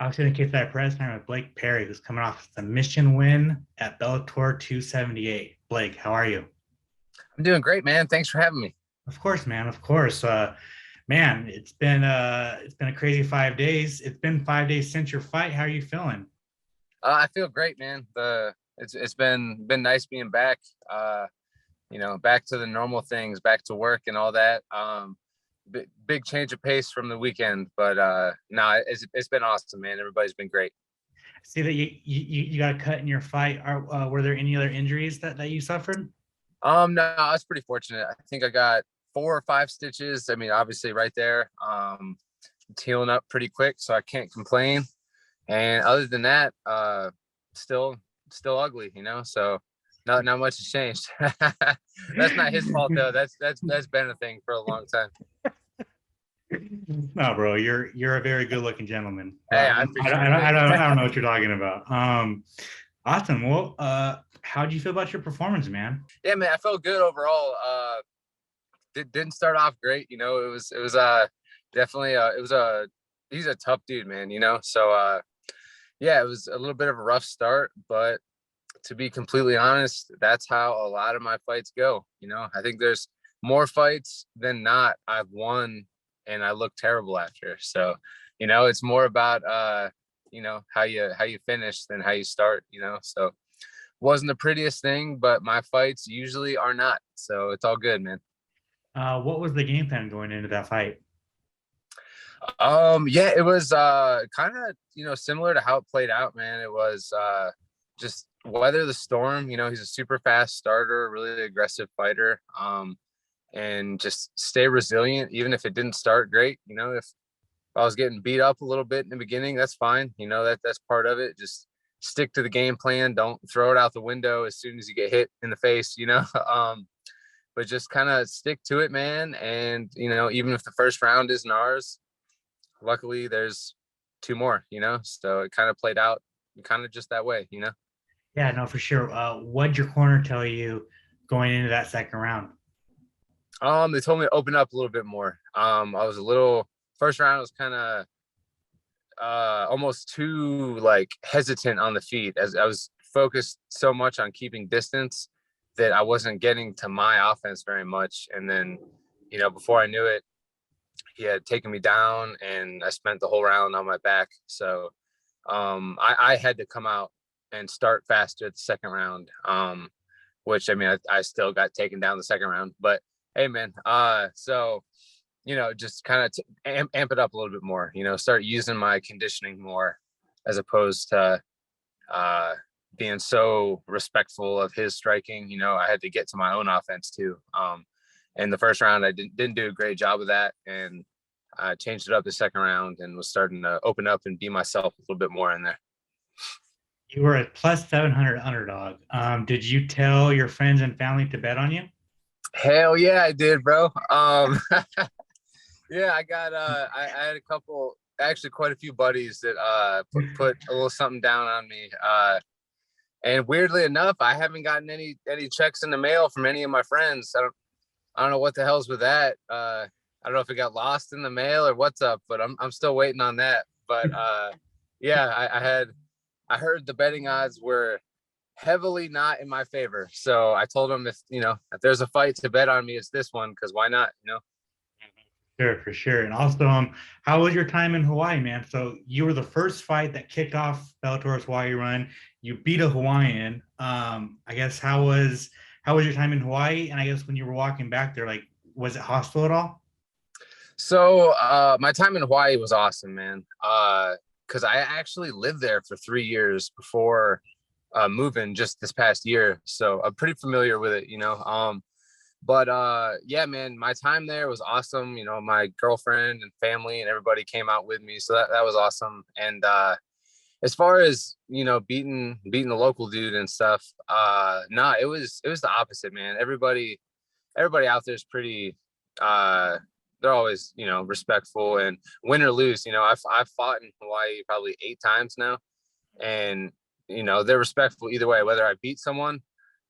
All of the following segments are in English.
I was in case I press time with Blake Perry, who's coming off a submission win at Bellator 278. Blake, how are you? I'm doing great, man. Thanks for having me. Of course, man. Of course. Man, it's been a crazy 5 days. It's been 5 days since your fight. How are you feeling? I feel great, man. It's been nice being back. Back to the normal things, back to work and all that. Big change of pace from the weekend, but no, it's been awesome, man. Everybody's been great. I see that you got a cut in your fight. Were there any other injuries that you suffered? No, I was pretty fortunate. I think I got 4 or 5 stitches. I mean, obviously, right there. It's healing up pretty quick, so I can't complain. And other than that, still still ugly, so not much has changed. That's not his fault though. That's been a thing for a long time. No, bro, you're a very good looking gentleman. Hey, I appreciate it. I don't know what you're talking about. Awesome. Well, how'd you feel about your performance, man? Yeah, man, I felt good overall. Didn't start off great, it was definitely it was a he's a tough dude, man, so yeah, it was a little bit of a rough start, but to be completely honest, that's how a lot of my fights go. I think there's more fights than not I've won and I look terrible after. So, it's more about how you finish than how you start, So wasn't the prettiest thing, but my fights usually are not. So it's all good, man. What was the game plan going into that fight? Yeah, it was kind of, similar to how it played out, man. It was just weather the storm. He's a super fast starter, really aggressive fighter. And just stay resilient, even if it didn't start great. If I was getting beat up a little bit in the beginning, that's fine. That's part of it. Just stick to the game plan. Don't throw it out the window as soon as you get hit in the face, but just kind of stick to it, man. And, even if the first round isn't ours, luckily there's two more, so it kind of played out kind of just that way. Yeah, no, for sure. What'd your corner tell you going into that second round? They told me to open up a little bit more. I was a little first round was kind of almost too like hesitant on the feet as I was focused so much on keeping distance that I wasn't getting to my offense very much. And then, before I knew it, he had taken me down and I spent the whole round on my back. So I had to come out and start faster at the second round. Which I mean, I still got taken down the second round, but hey, man. So, just kind of amp it up a little bit more, start using my conditioning more as opposed to being so respectful of his striking. I had to get to my own offense too. In the first round, I didn't do a great job of that. And I changed it up the second round and was starting to open up and be myself a little bit more in there. You were a plus 700 underdog. Did you tell your friends and family to bet on you? Hell yeah, I did, bro. Yeah, I got I had a couple, actually quite a few buddies that put a little something down on me. And weirdly enough, I haven't gotten any checks in the mail from any of my friends. I don't know what the hell's with that. I don't know if it got lost in the mail or what's up, but I'm still waiting on that. But yeah, I heard the betting odds were heavily not in my favor. So I told them if there's a fight to bet on me, it's this one, because why not? Sure, for sure. And also, how was your time in Hawaii, man? So you were the first fight that kicked off Bellator's Hawaii run. You beat a Hawaiian. I guess how was your time in Hawaii? And I guess when you were walking back there, like, was it hostile at all? So my time in Hawaii was awesome, man. Because I actually lived there for 3 years before moving just this past year. So I'm pretty familiar with it. But yeah, man, my time there was awesome. My girlfriend and family and everybody came out with me. So that was awesome. And as far as, beating the local dude and stuff, nah, it was the opposite, man. Everybody out there is pretty they're always, respectful, and win or lose, I've fought in Hawaii probably 8 times now. And, they're respectful either way, whether I beat someone,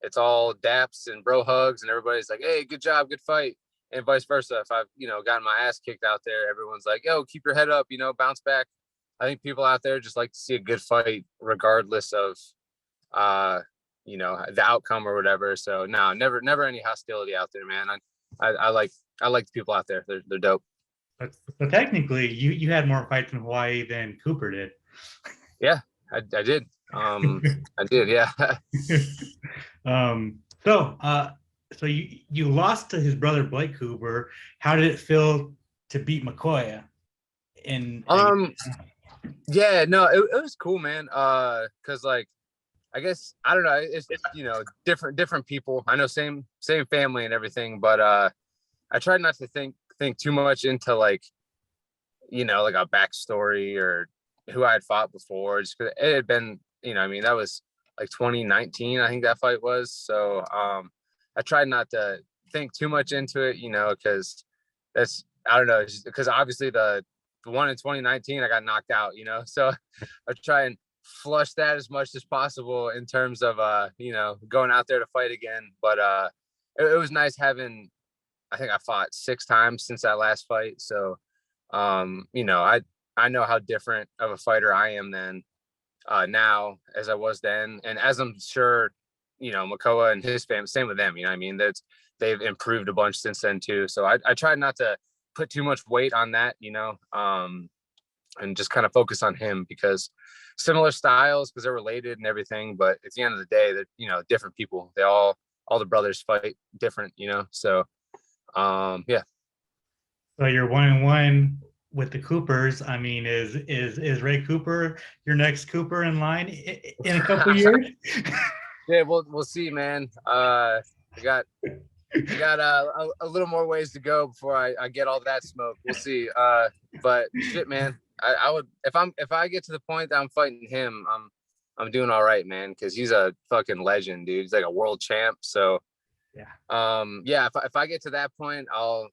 it's all daps and bro hugs and everybody's like, hey, good job, good fight. And vice versa. If I've, gotten my ass kicked out there, everyone's like, yo, keep your head up, bounce back. I think people out there just like to see a good fight, regardless of the outcome or whatever. So no, never any hostility out there, man. I like the people out there. They're dope. So technically, you had more fights in Hawaii than Cooper did. Yeah, I did. I did. Yeah. um, so so you lost to his brother Blake Cooper. How did it feel to beat Makoa? And um. Yeah. No, it was cool, man. Cause like I guess I don't know. It's different people. I know same family and everything, but I tried not to think too much into like like a backstory or who I had fought before. Just because it had been I mean that was like 2019, I think that fight was. So I tried not to think too much into it, because that's I don't know, because obviously the one in 2019 I got knocked out, so I try and flush that as much as possible in terms of going out there to fight again. But it was nice having, I think I fought 6 times since that last fight. So I know how different of a fighter I am then now as I was then, and as I'm sure Makoa and his family, same with them. I mean, they've improved a bunch since then too. So I tried not to put too much weight on that, and just kind of focus on him, because similar styles, because they're related and everything. But at the end of the day, they're different people. All the brothers fight different, so yeah. so you're 1-1 with the Coopers. I mean, is Ray Cooper your next Cooper in line in a couple years? Yeah, we'll see, man. I got a little more ways to go before I get all that smoke. We'll see. But shit, man, I would, if I get to the point that I'm fighting him, I'm doing all right, man, because he's a fucking legend, dude. He's like a world champ. So yeah, if I get to that point, I'll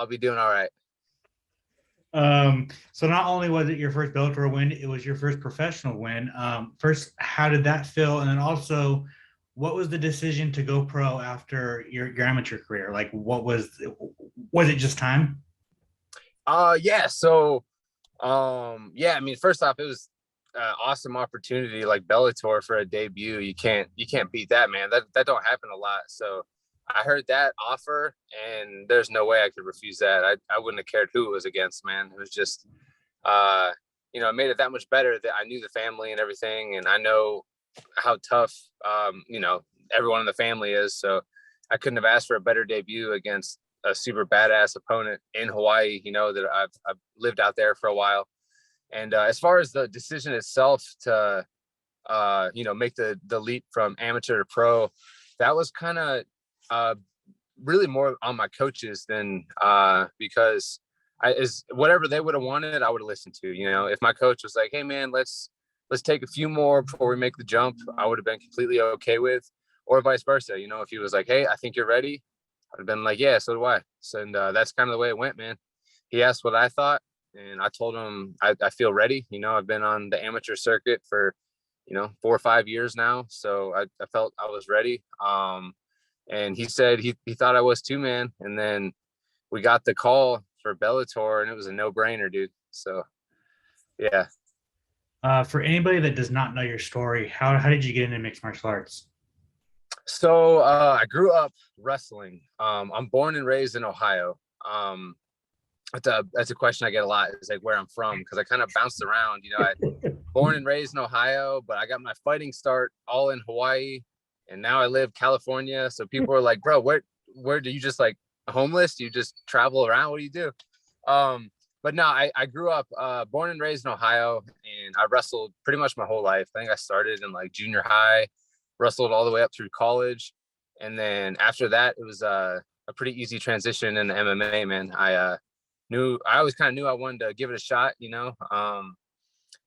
be doing all right. So not only was it your first Bellator win, it was your first professional win. First, how did that feel? And then also, what was the decision to go pro after your amateur career? Like, was it just time? Yeah. So, yeah. I mean, first off, it was an awesome opportunity, like Bellator for a debut. You can't beat that, man. That don't happen a lot. So, I heard that offer, and there's no way I could refuse that. I wouldn't have cared who it was against, man. It was just, it made it that much better that I knew the family and everything, and I know how tough, everyone in the family is. So I couldn't have asked for a better debut against a super badass opponent in Hawaii, that I've lived out there for a while. And as far as the decision itself to, make the leap from amateur to pro, that was kind of really more on my coaches than because whatever they would have wanted, I would have listened to. If my coach was like, "Hey, man, let's take a few more before we make the jump," I would have been completely okay with, or vice versa. If he was like, "Hey, I think you're ready," I'd have been like, "Yeah, so do I." So, and that's kind of the way it went, man. He asked what I thought, and I told him I feel ready. I've been on the amateur circuit for 4 or 5 years now, so I felt I was ready. And he said he thought I was too, man. And then we got the call for Bellator, and it was a no-brainer, dude. So yeah. For anybody that does not know your story, how did you get into mixed martial arts? So I grew up wrestling. I'm born and raised in Ohio. That's a question I get a lot, is like where I'm from, because I kind of bounced around. I born and raised in Ohio, but I got my fighting start all in Hawaii, and now I live California. So people are like, "Bro, where do you just like homeless? Do you just travel around? What do you do?" But no, I grew up born and raised in Ohio, and I wrestled pretty much my whole life. I think I started in like junior high, wrestled all the way up through college, and then after that, it was a pretty easy transition into MMA, man. I always kind of knew I wanted to give it a shot,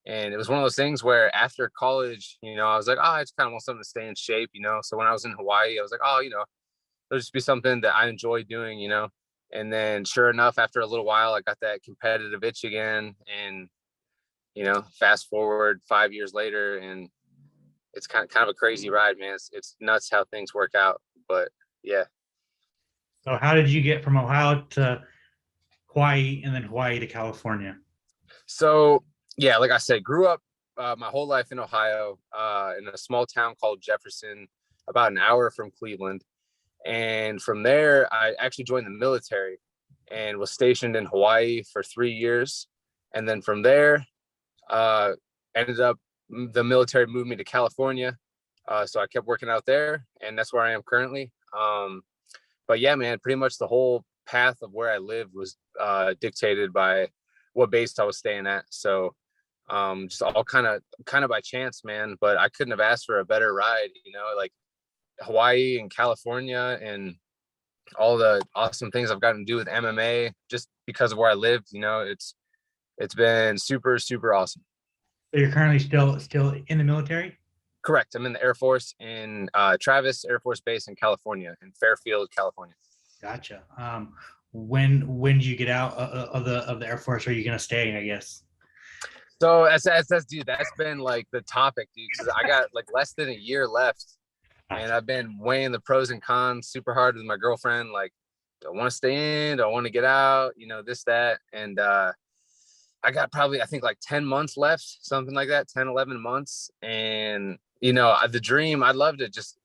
and it was one of those things where after college, I was like, oh, I just kind of want something to stay in shape, So when I was in Hawaii, I was like, oh, there'll just be something that I enjoy doing, And then sure enough, after a little while, I got that competitive itch again, and fast forward 5 years later, and it's kind of a crazy ride, man. It's nuts how things work out, but yeah. So how did you get from Ohio to Hawaii and then Hawaii to California? So yeah, like I said, grew up my whole life in Ohio, in a small town called Jefferson, about an hour from Cleveland. And from there, I actually joined the military and was stationed in Hawaii for 3 years. And then from there, uh, ended up the military moved me to California. So I kept working out there, and that's where I am currently. But yeah, man, pretty much the whole path of where I lived was dictated by what base I was staying at. So just all kind of by chance, man. But I couldn't have asked for a better ride, like Hawaii and California and all the awesome things I've gotten to do with MMA just because of where I lived. It's been super, super awesome. So you're currently still in the military? Correct. I'm in the Air Force in Travis Air Force Base in California, in Fairfield, California. Gotcha. When do you get out of the Air Force? Or are you gonna stay, I guess? So that's dude, that's been like the topic, dude, because I got like less than a year left, and I've been weighing the pros and cons super hard with my girlfriend. Like, do I want to stay in? Do I want to get out? This, that. And I got probably, I think, like 10 months left, something like that, 10, 11 months. And, the dream, I'd love to just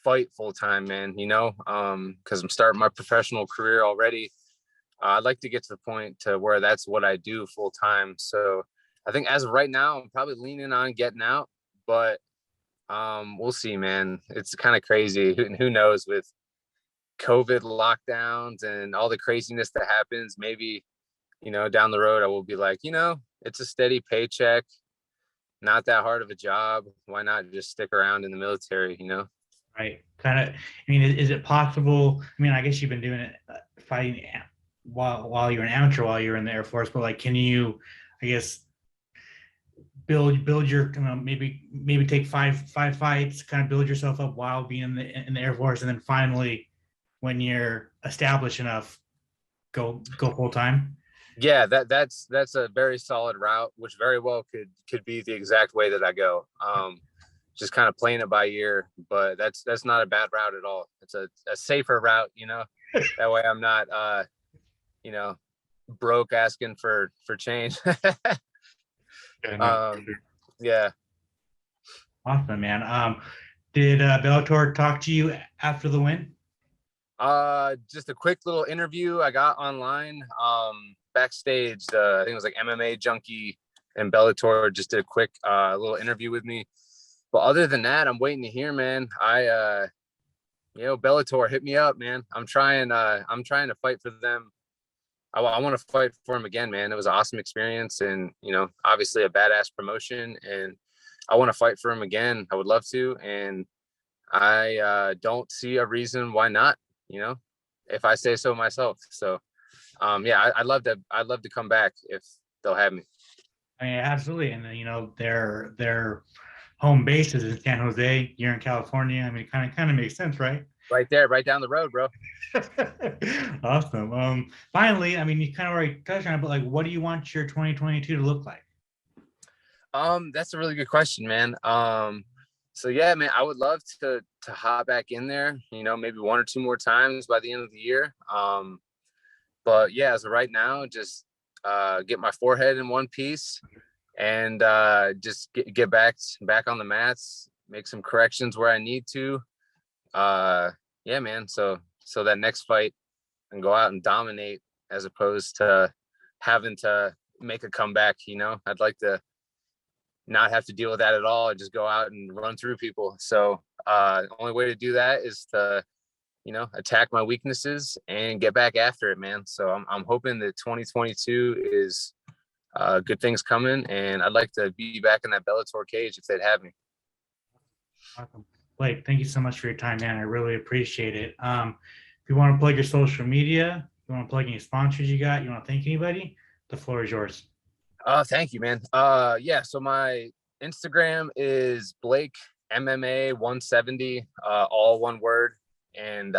fight full time, man, because I'm starting my professional career already. I'd like to get to the point to where that's what I do full time. So I think as of right now, I'm probably leaning on getting out, but we'll see, man. It's kind of crazy. Who knows with COVID lockdowns and all the craziness that happens, maybe, down the road, I will be like, it's a steady paycheck, not that hard of a job. Why not just stick around in the military, Right. Kind of. I mean, is it possible? I mean, I guess you've been doing it fighting while you're an amateur, while you're in the Air Force. But like, can you, I guess, build your maybe take five fights, kind of build yourself up while being in the Air Force, and then finally, when you're established enough, go full time? Yeah, that's a very solid route, which very well could be the exact way that I go. Just kind of playing it by ear, but that's not a bad route at all. It's a safer route, that way I'm not you know broke asking for change. Yeah. Awesome, man. Did Bellator talk to you after the win? Just a quick little interview I got online. Backstage, I think it was like MMA Junkie and Bellator just did a quick little interview with me. But other than that, I'm waiting to hear, man. Bellator, hit me up, man. I'm trying to fight for them. I want to fight for them again, man. It was an awesome experience, and obviously a badass promotion, and I want to fight for them again. I would love to, and I don't see a reason why not. If I say so myself. So, yeah, I'd love to come back if they'll have me. I mean, absolutely. And then, their home base is in San Jose. You're in California. I mean, it kind of makes sense, right? Right there, right down the road, bro. Awesome. Finally, I mean, you kind of already touched on it, but like, what do you want your 2022 to look like? That's a really good question, man. So yeah, man, I would love to hop back in there, maybe one or two more times by the end of the year. But yeah, as of right now, just get my forehead in one piece and just get back on the mats, make some corrections where I need to. Yeah, man. So that next fight and go out and dominate as opposed to having to make a comeback. I'd like to not have to deal with that at all and just go out and run through people. So the only way to do that is to attack my weaknesses and get back after it, man. So I'm hoping that 2022 is good things coming, and I'd like to be back in that Bellator cage if they'd have me. Awesome. Blake, thank you so much for your time, man. I really appreciate it. If you want to plug your social media, you want to plug any sponsors you got, you want to thank anybody, the floor is yours. Thank you, man. Yeah, so my Instagram is Blake MMA 170, all one word. And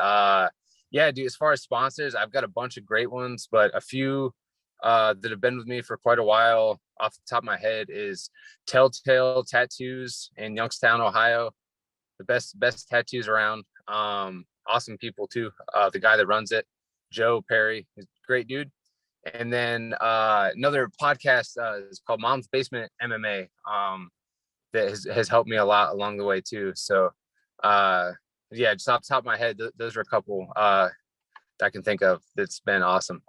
yeah, dude, as far as sponsors, I've got a bunch of great ones, but a few that have been with me for quite a while off the top of my head is Telltale Tattoos in Youngstown, Ohio. The best tattoos around. Awesome people too. The guy that runs it, Joe Perry, he's a great dude. And then another podcast is called Mom's Basement MMA. That has helped me a lot along the way too. So yeah, just off the top of my head, those are a couple that I can think of that's been awesome.